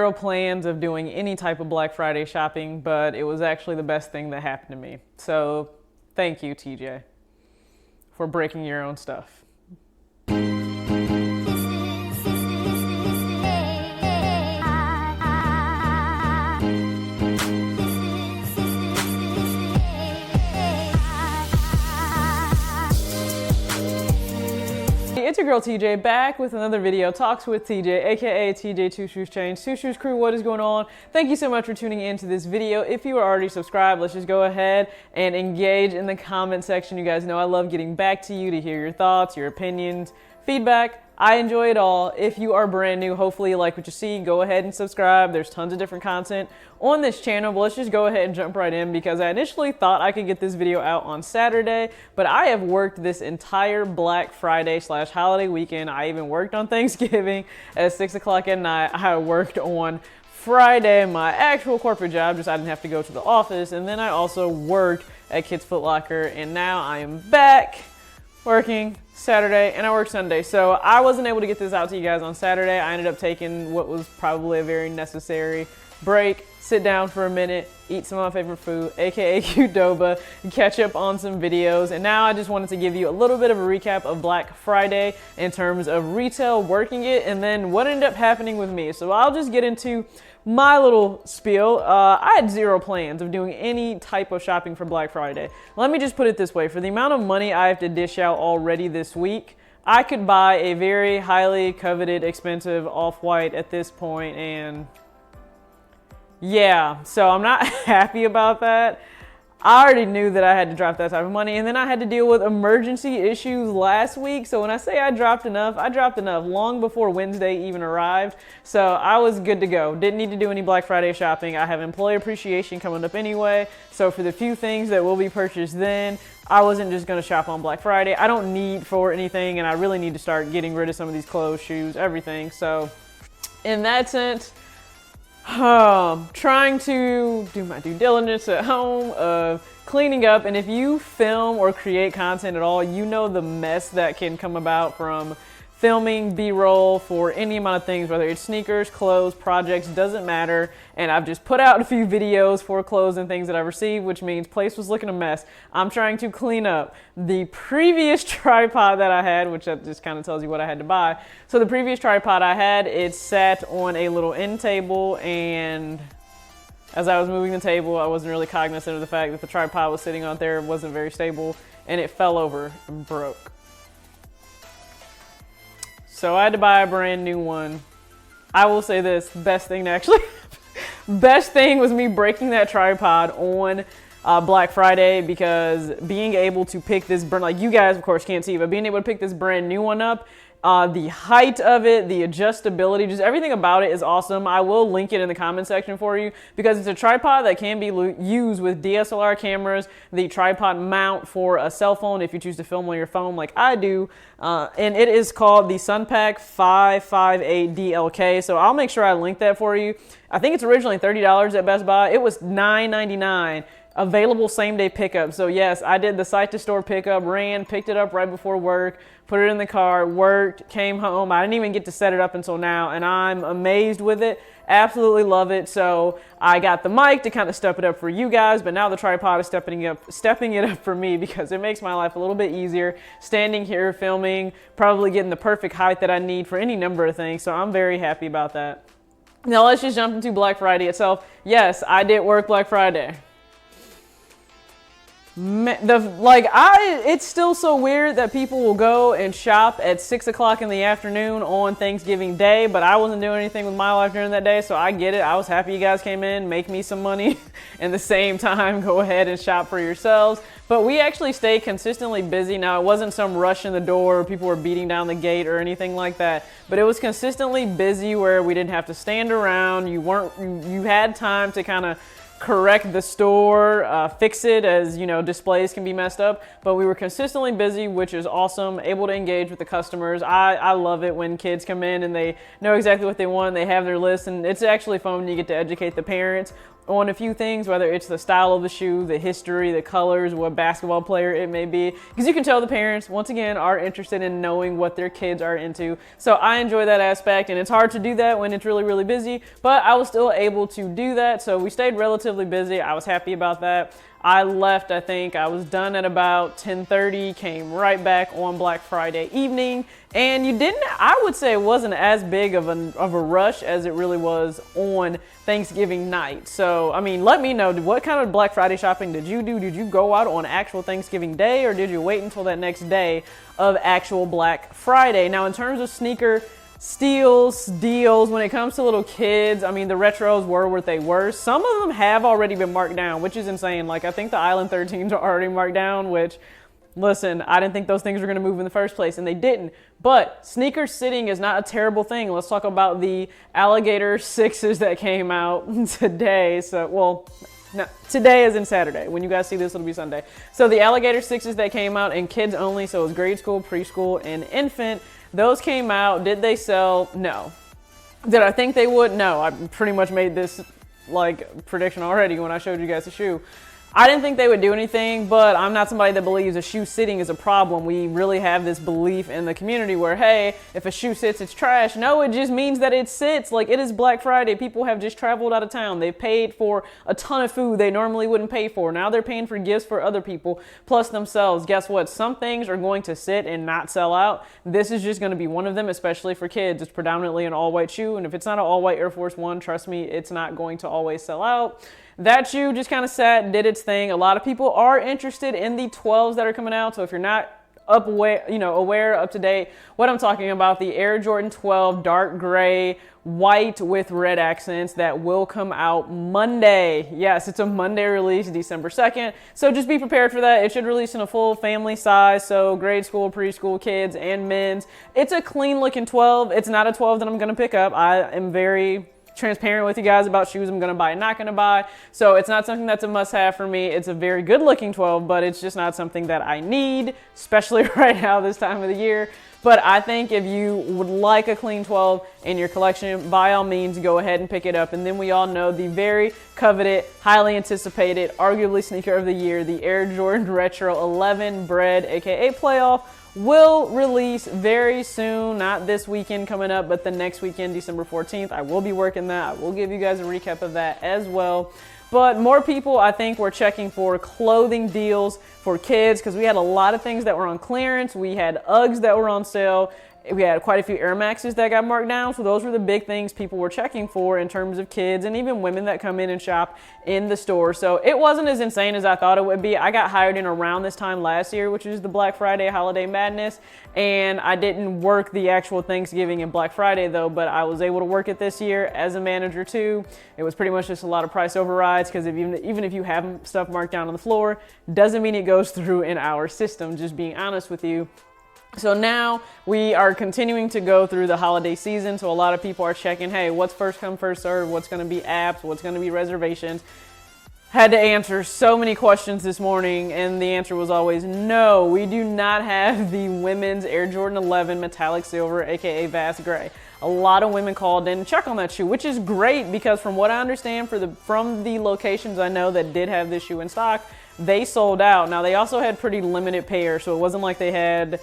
Zero plans of doing any type of Black Friday shopping, but it was actually the best thing that happened to me. So thank you, TJ, for breaking your own stuff. It's your girl TJ back with another video, Talks with TJ, aka TJ Two Shoes Change. Two Shoes Crew, what is going on? Thank you so much for tuning into this video. If you are already subscribed, let's just go ahead and engage in the comment section. You guys know I love getting back to you to hear your thoughts, your opinions, feedback. I enjoy it all. If you are brand new, hopefully you like what you see, go ahead and subscribe. There's tons of different content on this channel, but let's just go ahead and jump right in because I initially thought I could get this video out on Saturday, but I have worked this entire Black Friday / holiday weekend. I even worked on Thanksgiving at 6 o'clock at night. I worked on Friday, my actual corporate job, just I didn't have to go to the office, and then I also worked at Kids Foot Locker, and now I am back working Saturday and I work Sunday. So I wasn't able to get this out to you guys on Saturday. I ended up taking what was probably a very necessary break, sit down for a minute, eat some of my favorite food, aka Qdoba, catch up on some videos, and now I just wanted to give you a little bit of a recap of Black Friday in terms of retail, working it, and then what ended up happening with me. So I'll just get into my little spiel. I had zero plans of doing any type of shopping for Black Friday. Let me just put it this way. For the amount of money I have to dish out already this week, I could buy a very highly coveted, expensive Off-White at this point, and yeah, so I'm not happy about that. I already knew that I had to drop that type of money, and then I had to deal with emergency issues last week. So when I say I dropped enough long before Wednesday even arrived. So I was good to go. Didn't need to do any Black Friday shopping. I have employee appreciation coming up anyway. So for the few things that will be purchased then, I wasn't just gonna shop on Black Friday. I don't need for anything, and I really need to start getting rid of some of these clothes, shoes, everything. So in that sense, trying to do my due diligence at home of cleaning up. And if you film or create content at all, you know the mess that can come about from filming B-roll for any amount of things, whether it's sneakers, clothes, projects, doesn't matter. And I've just put out a few videos for clothes and things that I've received, which means place was looking a mess. I'm trying to clean up the previous tripod that I had, which that just kind of tells you what I had to buy. So the previous tripod I had, it sat on a little end table, and as I was moving the table, I wasn't really cognizant of the fact that the tripod was sitting on there. It wasn't very stable, and it fell over and broke. So I had to buy a brand new one. I will say this, best thing was me breaking that tripod on Black Friday, because being able to pick this brand, like you guys of course can't see, but being able to pick this brand new one up, the height of it, the adjustability, just everything about it is awesome. I will link it in the comment section for you because it's a tripod that can be used with DSLR cameras, the tripod mount for a cell phone if you choose to film on your phone like I do, and it is called the Sunpack 558 DLK. So I'll make sure I link that for you. I think it's originally $30 at Best Buy. It was $9.99. Available same day pickup. So yes, I did the site to store pickup, picked it up right before work, put it in the car, worked, came home. I didn't even get to set it up until now, and I'm amazed with it. Absolutely love it. So I got the mic to kind of step it up for you guys, but now the tripod is stepping it up for me because it makes my life a little bit easier standing here filming, probably getting the perfect height that I need for any number of things. So I'm very happy about that. Now let's just jump into Black Friday itself. Yes, I did work Black Friday. It's still so weird that people will go and shop at 6 o'clock in the afternoon on Thanksgiving Day, but I wasn't doing anything with my life during that day, so I get it. I was happy you guys came in, make me some money, and at the same time, go ahead and shop for yourselves. But we actually stayed consistently busy. Now, it wasn't some rush in the door, people were beating down the gate or anything like that, but it was consistently busy where we didn't have to stand around. You had time to kind of correct the store, fix it, as you know, displays can be messed up, but we were consistently busy, which is awesome, able to engage with the customers. I love it when kids come in and they know exactly what they want, they have their list, and it's actually fun when you get to educate the parents on a few things, whether it's the style of the shoe, the history, the colors, what basketball player it may be, because you can tell the parents, once again, are interested in knowing what their kids are into. So I enjoy that aspect, and it's hard to do that when it's really, really busy, but I was still able to do that. So we stayed relatively busy. I was happy about that. I left, I think I was done at about 10:30, came right back on Black Friday evening, and I would say it wasn't as big of a rush as it really was on Thanksgiving night. So, I mean, let me know, what kind of Black Friday shopping did you do? Did you go out on actual Thanksgiving Day, or did you wait until that next day of actual Black Friday? Now, in terms of sneaker steals, deals, when it comes to little kids, I mean, the retros were what they were. Some of them have already been marked down, which is insane. Like, I think the Island 13s are already marked down, which, listen, I didn't think those things were going to move in the first place, and they didn't. But sneaker sitting is not a terrible thing. Let's talk about the alligator 6s that came out today. So, well, no, today is in Saturday. When you guys see this, it'll be Sunday. So the alligator 6s that came out, and kids only, so it was grade school, preschool, and infant. Those came out. Did they sell? No. Did I think they would? No. I pretty much made this like prediction already when I showed you guys the shoe. I didn't think they would do anything, but I'm not somebody that believes a shoe sitting is a problem. We really have this belief in the community where, hey, if a shoe sits, it's trash. No, it just means that it sits. Like, it is Black Friday. People have just traveled out of town. They've paid for a ton of food they normally wouldn't pay for. Now they're paying for gifts for other people, plus themselves. Guess what? Some things are going to sit and not sell out. This is just going to be one of them, especially for kids. It's predominantly an all-white shoe, and if it's not an all-white Air Force One, trust me, it's not going to always sell out. That shoe just kind of sat and did its thing. A lot of people are interested in the 12s that are coming out. So if you're not aware, up to date, what I'm talking about, the Air Jordan 12 dark gray, white with red accents that will come out Monday. Yes, it's a Monday release, December 2nd. So just be prepared for that. It should release in a full family size. So grade school, preschool kids, and men's. It's a clean looking 12. It's not a 12 that I'm going to pick up. I am very transparent with you guys about shoes I'm going to buy and not going to buy. So it's not something that's a must-have for me. It's a very good looking 12, but it's just not something that I need, especially right now this time of the year. But I think if you would like a clean 12 in your collection, by all means, go ahead and pick it up. And then we all know the very coveted, highly anticipated, arguably sneaker of the year, the Air Jordan Retro 11 Bread, aka Playoff, will release very soon. Not this weekend coming up, but the next weekend, December 14th. I will be working that. I will give you guys a recap of that as well. But more people, I think, were checking for clothing deals for kids because we had a lot of things that were on clearance. We had Uggs that were on sale. We had quite a few Air Maxes that got marked down. So those were the big things people were checking for in terms of kids and even women that come in and shop in the store. So it wasn't as insane as I thought it would be. I got hired in around this time last year, which is the Black Friday holiday madness. And I didn't work the actual Thanksgiving and Black Friday though, but I was able to work it this year as a manager too. It was pretty much just a lot of price overrides because even if you have stuff marked down on the floor, doesn't mean it goes through in our system, just being honest with you. So now we are continuing to go through the holiday season. So a lot of people are checking, hey, what's first come, first serve? What's going to be apps? What's going to be reservations? Had to answer so many questions this morning, and the answer was always no. We do not have the women's Air Jordan 11 metallic silver, aka Vast Gray. A lot of women called in to check on that shoe, which is great because from what I understand from the locations I know that did have this shoe in stock, they sold out. Now they also had pretty limited pairs, so it wasn't like they had,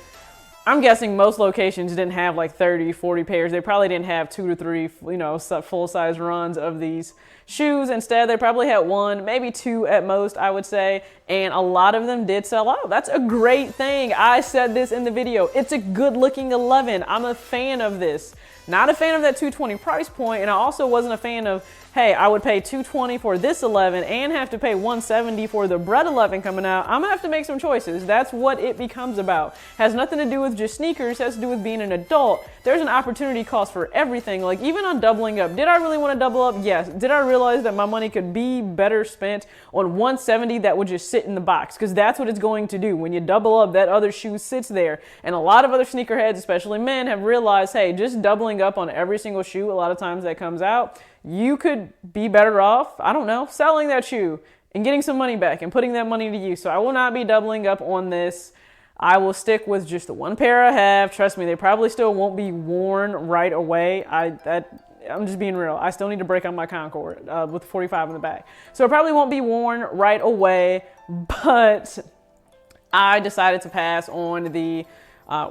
I'm guessing most locations didn't have like 30, 40 pairs. They probably didn't have 2 to 3, full-size runs of these shoes. Instead, they probably had 1, maybe 2 at most, I would say. And a lot of them did sell out. That's a great thing. I said this in the video. It's a good-looking 11. I'm a fan of this. Not a fan of that $220 price point, and I also wasn't a fan of, hey, I would pay $220 for this 11 and have to pay $170 for the Bread 11 coming out. I'm gonna have to make some choices. That's what it becomes about. Has nothing to do with just sneakers, has to do with being an adult. There's an opportunity cost for everything. Like even on doubling up, did I really want to double up? Yes. Did I realize that my money could be better spent on $170 that would just sit in the box? Because that's what it's going to do. When you double up, that other shoe sits there. And a lot of other sneakerheads, especially men, have realized, hey, just doubling up on every single shoe a lot of times that comes out, you could be better off, I don't know, selling that shoe and getting some money back and putting that money to use. So I will not be doubling up on this. I will stick with just the one pair I have. Trust me, they probably still won't be worn right away. I'm just being real. I still need to break out my Concord with 45 in the back. So it probably won't be worn right away, but I decided to pass on the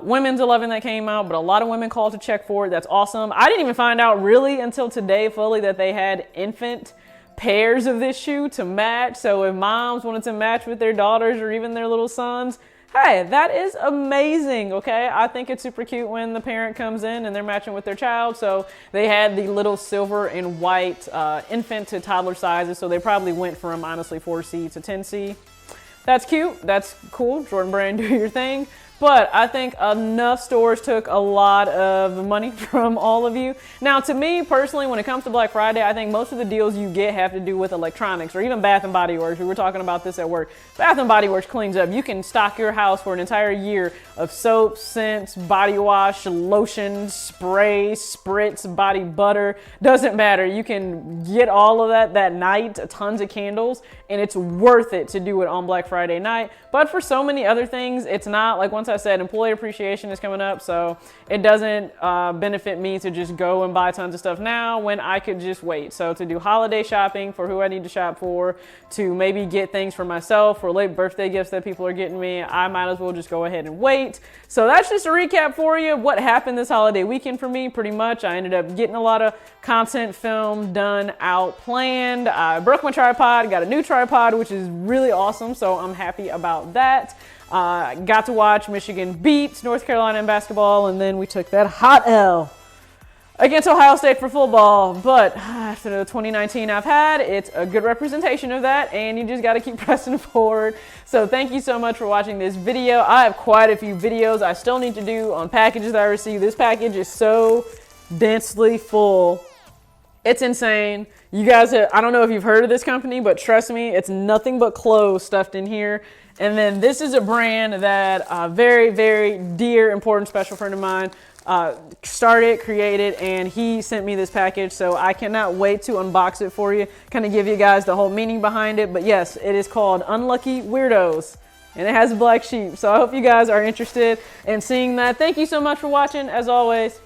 women's 11 that came out, but a lot of women called to check for it. That's awesome. I didn't even find out really until today fully that they had infant pairs of this shoe to match. So if moms wanted to match with their daughters or even their little sons, hey, that is amazing, okay? I think it's super cute when the parent comes in and they're matching with their child. So they had the little silver and white infant to toddler sizes. So they probably went from honestly 4C to 10C. That's cute. That's cool. Jordan Brand, do your thing. But I think enough stores took a lot of money from all of you. Now, to me personally, when it comes to Black Friday, I think most of the deals you get have to do with electronics or even Bath & Body Works. We were talking about this at work. Bath & Body Works cleans up. You can stock your house for an entire year of soap, scents, body wash, lotion, spray, spritz, body butter. Doesn't matter. You can get all of that night, tons of candles, and it's worth it to do it on Black Friday night. But for so many other things, it's not. Like once I said, employee appreciation is coming up, so it doesn't benefit me to just go and buy tons of stuff now when I could just wait. So to do holiday shopping for who I need to shop for, to maybe get things for myself or late birthday gifts that people are getting me, I might as well just go ahead and wait. So that's just a recap for you. What happened this holiday weekend for me, pretty much. I ended up getting a lot of content filmed, done, out, planned. I broke my tripod, got a new tripod, which is really awesome, so I'm happy about that. Got to watch Michigan beat North Carolina in basketball, and then we took that hot L against Ohio State for football. But after the 2019 I've had, it's a good representation of that, and you just got to keep pressing forward. So thank you so much for watching this video. I have quite a few videos I still need to do on packages that I received. This package is so densely full. It's insane. You guys, I don't know if you've heard of this company, but trust me, it's nothing but clothes stuffed in here. And then this is a brand that a very, very dear, important, special friend of mine started, created, and he sent me this package. So I cannot wait to unbox it for you, kind of give you guys the whole meaning behind it. But yes, it is called Unlucky Weirdos, and it has black sheep. So I hope you guys are interested in seeing that. Thank you so much for watching, as always.